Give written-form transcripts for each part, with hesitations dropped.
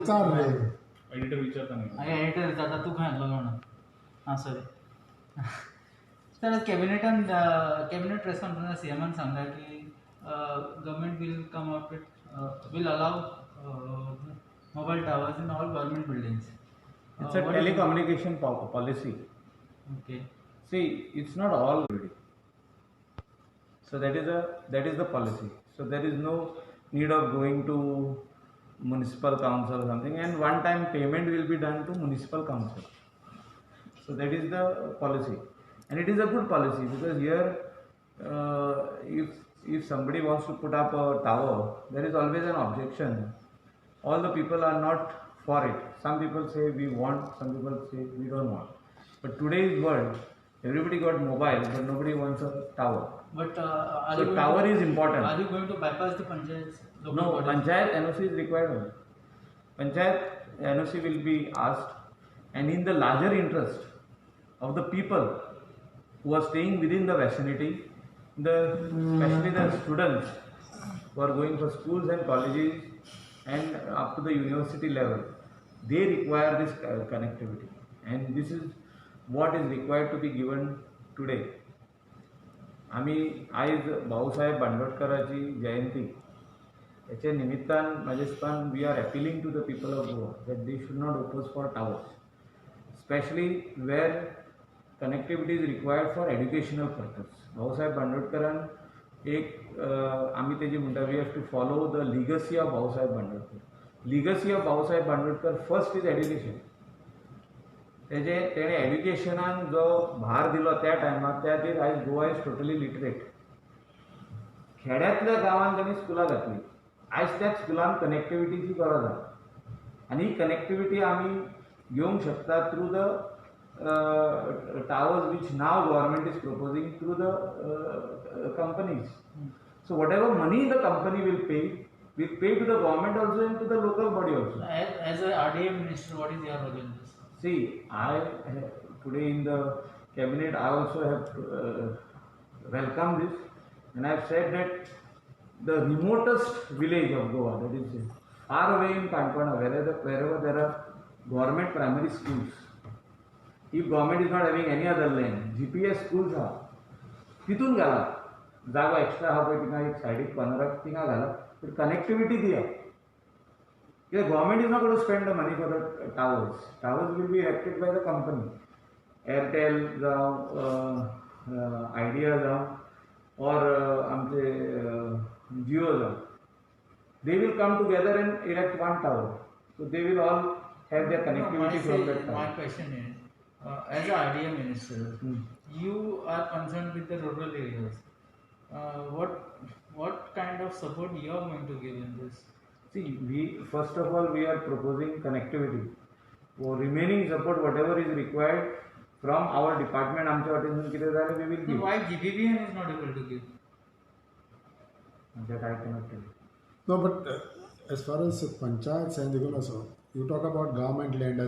चाललंय. एडिटर विचारता नाही एडिटर जाता तू खंय म्हणून हां सॉरी तर कॅबिनेट प्रेस कॉन्फरन्स सीएमान सांगला की government will come out will अलाव mobile towers in all government buildings. It's a telecommunication policy. Okay. See, it's not all already. So that is the policy. So there is no need of going to municipal council or something, and one time payment will be done to municipal council. So that is the policy, and it is a good policy because here if somebody wants to put up a tower, there is always an objection. All the people are not for it. Some people say we want, some people say we don't want. But today's world, everybody got mobile, but nobody wants a tower. But So tower is important. Are you going to bypass the panchayats? No, panchayat NOC is required only. Panchayat NOC will be asked, and in the larger interest of the people who are staying within the vicinity, especially the students who are going for schools and colleges and up to the university level, they require this connectivity, and this is what is required to be given today. आम्ही आज भाऊसाहेब बांदोडकराची जयंती याच्या निमित्तान माझे दिसतान we are appealing to the people of Goa that they should not oppose for towers, specially where connectivity is required for educational purpose. Bhausaheb बांदोडकरान एक आम्ही त्याची म्हणटा we have to follow the legacy of Bhausaheb Bandodkar. Legacy of Bhausaheb Bandodkar first is education. तेणे एड्युकेशनान जो भार दिलो त्या टायमार त्या खातीर आयज गोवा इज टोटली लिटरेट. खेड्यांतल्या गांवांत तेणी स्कुलां घातली. आयज त्या स्कुलान कनेक्टिविटीची गरज आसा, आनी ही कनेक्टिविटी आमी घेवंक शकता through the towers which now government is proposing through the companies. So whatever money the company will pay to the government also and to the local body also. As a RDA minister, what is your role in this? See, today in the cabinet I also have welcomed this, and I have said that the remotest village of Goa, that is far away in Kankana, wherever there are government primary schools, if government is not having any other land, GPS schools are तितून घाला. जागो extra आहा पळय थिंगा एक सायडीक कॉर्नराक थिंगा घाला, बट कनेक्टिविटी दिया. Because government is not going to spend the money for the towers. Towers will be erected by the company. Airtel जावं, Idea जावं, or आमचे Jio जावं. They will come together and erect one tower. So they will all have their connectivity from that tower. My question is, as a RDA minister, you are concerned with the rural areas. What kind of support you are going to give in this? See, first of all we are proposing connectivity. For remaining support, whatever is required from our department, आमच्या वाटेसून कितें जालें we will give. Why GBBN is not able to give? That I cannot tell you. No, but as far as panchayats and देखून असो, you talk about government land.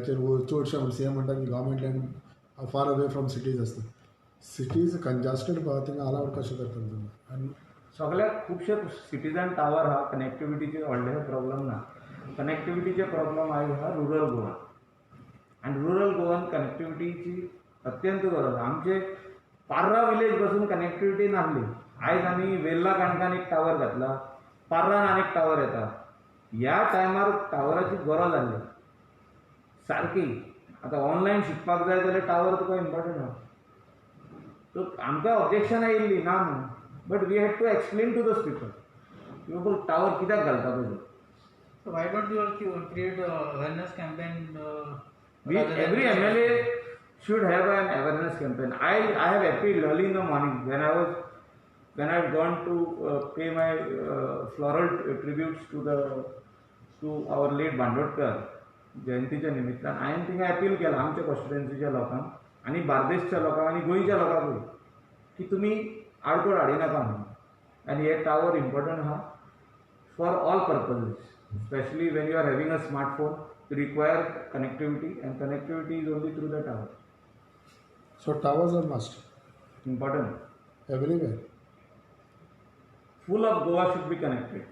चडशे CM म्हणटा की government land far away from cities असता. Cities congested थिंगा allowed कशें करतात तुमी? आनी सगळ्याक खुबशे सिटीजन टावर आहा, कनेक्टिविटीचे व्हडले प्रॉब्लेम ना. कनेक्टिविटीचे प्रॉब्लेम आयज आहा रुरल गोवा, आनी रुरल गोवान कनेक्टिविटीची अत्यंत गरज. आमचे पार्रा विलेज पासून कनेक्टिविटी नासली. आयज आमी वेल्ला काणकान एक टावर घातला, पार्रान आनी एक टावर येता. ह्या टायमार टावराची गरज आसली सारकी. आतां ऑनलायन शिकपाक जाय जाल्यार टावर तुका इम्पॉर्टंट आहा. सो आमकां ऑब्जेक्शन येयल्ली ना न्हू, but we had to explain to the people की बाबा टावर कित्याक घालता तुजो. So why don't you create a awareness campaign? Every MLA should have an awareness campaign. I have appealed early in the morning when I had gone to pay my floral tributes to our late Bandodkar जयंतीच्या निमित्तान. हांवें थिंगा appeal केलां आमच्या कॉन्स्टिट्युएन्सीच्या लोकांक आनी बार्देसच्या लोकांक आनी गोंयच्या लोकांकूय की तुमी आडकोड हाडिनाका म्हणून. आनी हे टावर इम्पॉर्टंट आहा for all purposes, specially when you are having a smartphone you require connectivity, and connectivity is only through the tower. So towers are must. Important. Everywhere. Full of Goa should be connected.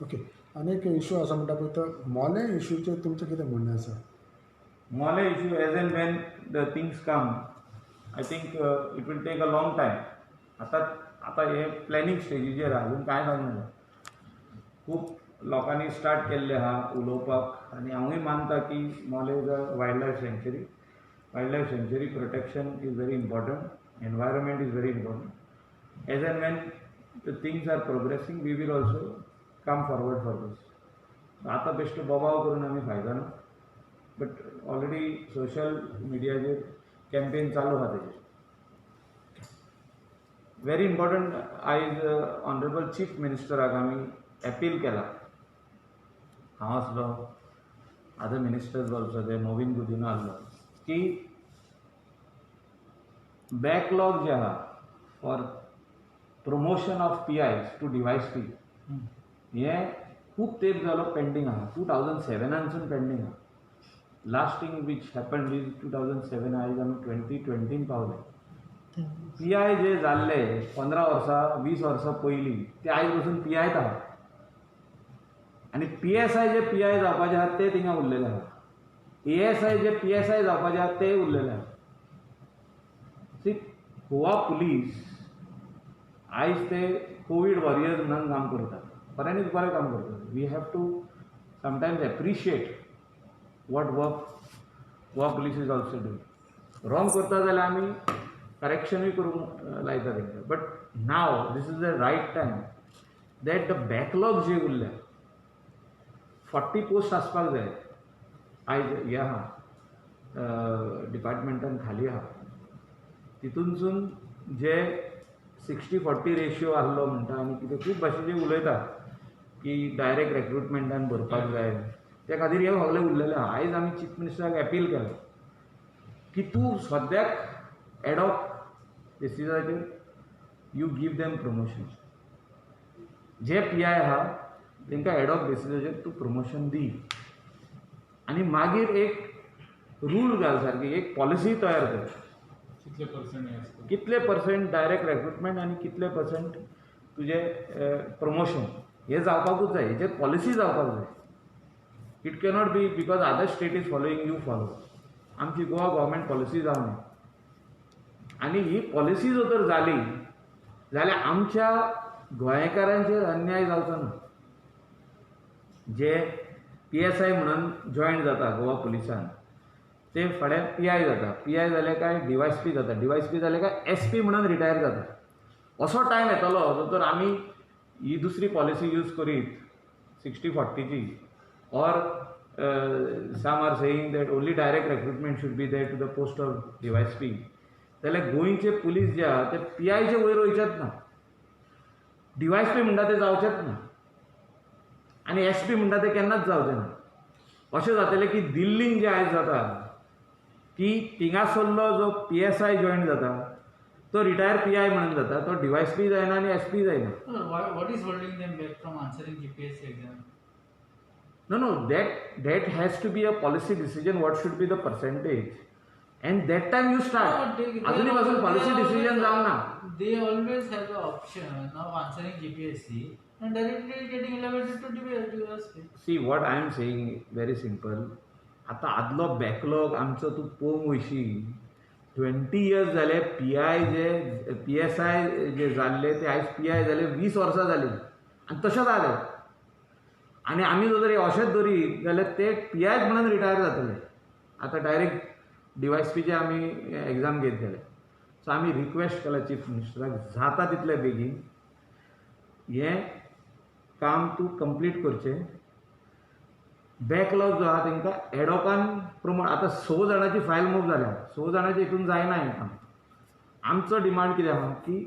Okay. आनीक issue आसा म्हणटा पळय तो मोले इशूचेर तुमचें कितें म्हणणें आसा? Mole issue, as and when the things come, I think it will take a long time. आता हे प्लॅनिंग स्टेजीचेर अजून कांय जावना खूब लोकांनी स्टार्ट केल्ले आहा उलोवपाक आनी हांवूय मानता की मोले is a wild life सँच्युरी. Wild life सँच्युरी protection is very important, environment is very important. As and when the things are प्रोग्रेसींग we will also come forward for दीस. आतां बेश्टो बोबाव करून आमी फायदो ना, बट ऑलरेडी सोशल मिडियाचेर कॅम्पेन चालू आहा तेजेर. व्हेरी इम्पॉर्टंट आयज ऑनरेबल चीफ मिनिस्टराक आमी अपील केला. हांव आसलो, अदर मिनिस्टर्स ऑल्सो, ते मोविन गुदिनो आसलो, की बॅकलॉग जे आहा for promotion of PIs to DYSP हें खूब तेंप जालो पेंडींग आहा. 2007 पेंडींग आहा. Last thing which happened is 2007. आयज आमी 2020 पावले. PI जे जाल्ले 15 वर्सां 20 वर्सां पयलीं ते आयज पसून PIच आहा आनी PSI जे PI जावपाचे आहात ते थिंगा उरलेले आहा. ASI जे PSI जावपाचे आहात ते उरलेले आहा. सी, गोवा पुलीस आयज ते कोवीड वॉरियर्स म्हणून काम करतात, बऱ्यांनीच बरें काम करतात. We have to sometimes appreciate what work Goa police is also doing. Wrong करता जाल्यार आमी करेक्शनूय करूंक लायता तेंकां. But now this is the right time that the backlog जे उरल्या 40 पोस्ट आसपाक जाय आयज हे आहा डिपार्टमेंटान खाली आहा. तितूनसून जे 60-40 रेशियो आसलो म्हणटा आनी कितें खूब भाशेचे उलयता की डायरेक्ट रिक्रुटमेंटान भरपाक जाय, त्या खातीर हे सगळे उरलेले आहा. आयज आमी चीफ मिनिस्टराक अपील केला की तूं सद्याक एडॉक बेसिसाचेर यू गीव देम प्रमोशन. जे PI आहा तांकां एडॉक बेसिसाचेर तूं प्रमोशन दी आनी मागीर एक रूल घाल, सारकी एक पॉलिसी तयार कर. कितले पर्सेंट हे असतं? कितले पर्सेंट डायरेक्ट रिक्रुटमेंट आनी कितले पर्सेंट तुजे प्रमोशन हे जावपाकूच जाय. हेजेर पॉलिसी जावपाक जाय. It cannot be because other state is following you follow. आमची गोवा गव्हर्मेंट पॉलिसी जावं आनी ही पॉलिसी जर जाली जाल्यार आमच्या गोंयकारांचेर अन्याय जावचो ना. जे PSI म्हणून जॉयन जाता गोवा पुलिसान ते फुडें PI जाता. PI जाले काय DYSP जाता. DYSP जाले काय SP म्हणून रिटायर जाता. असो टायम येतलो जर आमी ही दुसरी पॉलिसी यूज करीत 60-40ची, or some are saying that only direct recruitment should be there to the post of DYSP, जाल्यार गोंयचे पुलीस जे आहा ते PIचे वयर वयचेच ना. DYSP म्हणटा ते जावचेच ना आनी SP म्हणटा ते केन्नाच जावचे ना. अशें जातलें की दिल्लीन जे आयज जाता की थिंगासरलो जो PSI जॉयन जाता तो रिटायर PI म्हणून जाता, तो DYSP जायना आनी SP जायना. What is holding them back from answering GPSC exam? No, that has to be a policy decision. What should be the percentage? And that time you start. अजूनपासून policy decision जाऊ ना. They always have the option of answering GPSC and directly getting elevated to DYSP. See, what I am saying very simple. आता आदलो backlog आमचो तूं पळोवंक वयशी 20 years जाले. PSI जे जाल्ले ते आयज PI जाले 20 वर्सां जाली आनी तशेंच जाले. आनी आमी जर अशेंच धरीत जाल्यार ते PI म्हणून रिटायर जातले. आतां डायरेक्ट DYSPचे आमी एग्जाम घेत गेले. सो आमी रिक्वेस्ट केला चीफ मिनिस्टराक जाता तितले बेगीन हें काम तूं कंप्लीट करचें. बॅकलॉग जो आहा तांकां एडॉकान प्रमोट. आतां 6 जाणांची फायल मूव जाल्या. 6 जाणांच्या हितून जायना हें काम. आमचो डिमांड कितें आहा की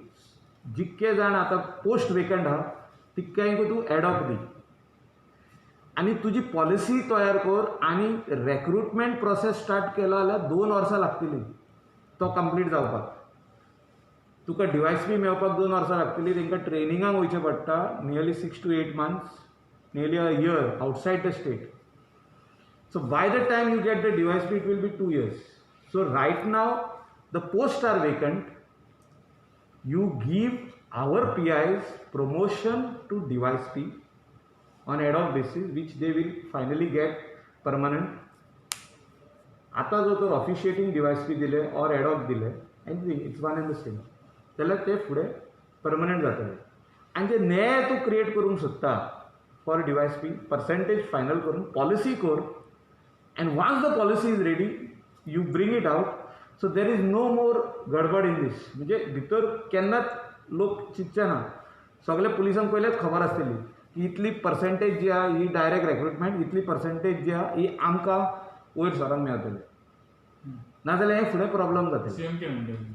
जितके जाण आतां पोस्ट वेकंट आहा तितक्यांक तूं एडॉक दी आनी तुजी पॉलिसी तयार कर. आनी रिक्रुटमेंट प्रोसेस स्टार्ट केलो जाल्यार 2 वर्सां लागतलीं तो कंप्लीट जावपाक. तुका DYSP मेळपाक 2 वर्सां लागतलीं. तांकां ट्रेनिंगाक वयचें पडटा nearly 6 to 8 months, nearly a year outside the state. So by the time you get the DYSP, it will be 2 years. So right now, the posts are vacant. You give our PIs promotion to DYSP on ad hoc basis, which they will finally get permanent. आता जो तर officiating डिवायस दिले और ad hoc दिले anything it's one and the same जाल्यार ते फुडें permanent जातले आनी जे नये तूं क्रिएट करूंक सोदता for devise P percentage final करून पॉलिसी कर and once the policy is ready you bring it out so there is no more गडबड इन दीस म्हणजे भितर केन्नाच लोक चिंतचे ना सगळे पुलिसांक पयलेच खबर आसतली की इतली पर्सेंटेज जी आहा ही डायरेक्ट रिक्रुटमेंट इतली पर्सेंटेज जी आहा ही आमकां वयर सरांक मेळटली नाजाल्यार हे फुडें प्रॉब्लम जातले सीएम कितें म्हणटा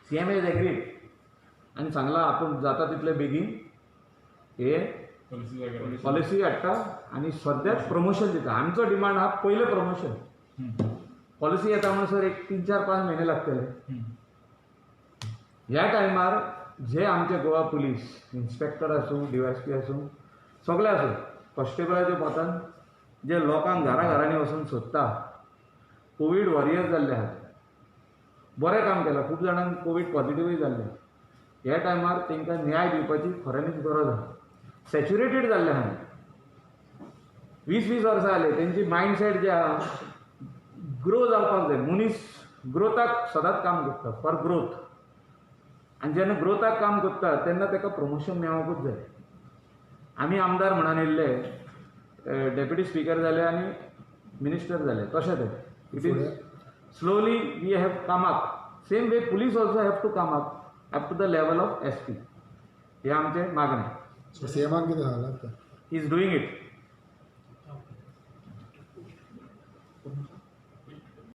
सीएम इज एग्रीड आनी सांगलां आपूण जाता तितले बेगीन हे पॉलिसी हाडटा आनी सद्याच प्रमोशन दिता आमचो डिमांड आहा पयलें प्रमोशन पॉलिसी येता म्हणसर एक 3-4-5 म्हयने लागतले ह्या टायमार जे आमचे गोवा पुलीस इन्स्पेक्टर आसूं डीवायएसपी आसूं सगळे आसूं कॉन्स्टेबलाच्या पोतान जे लोकांक घरांनी वचून सोदता कोवीड वॉरियर्स जाल्ले आहात बरें काम केलां खूब जाणांक कोवीड पॉझिटिव्हय जाल्ले ह्या टायमार तांकां न्याय दिवपाची खऱ्यांनीच गरज आहा सॅच्युरेटेड जाल्ले आहा 20-20 वर्सां जाले तेंची मायंडसेट जे आहा ग्रो जावपाक जाय मनीस ग्रोथाक सदांच काम करता फॉर ग्रोथ आनी जेन्ना ग्रोथाक काम करता तेन्ना ताका प्रमोशन मेळोंकूच जाय आमी आमदार म्हणून येयल्ले डेप्युटी स्पीकर जाले आनी मिनिस्टर जाले तशें ते it is slowly we have come up same way police also have to come up to the level of SP हे आमचे मागणे सो सीएमान कितें सांगलां ही इज डुईंग इट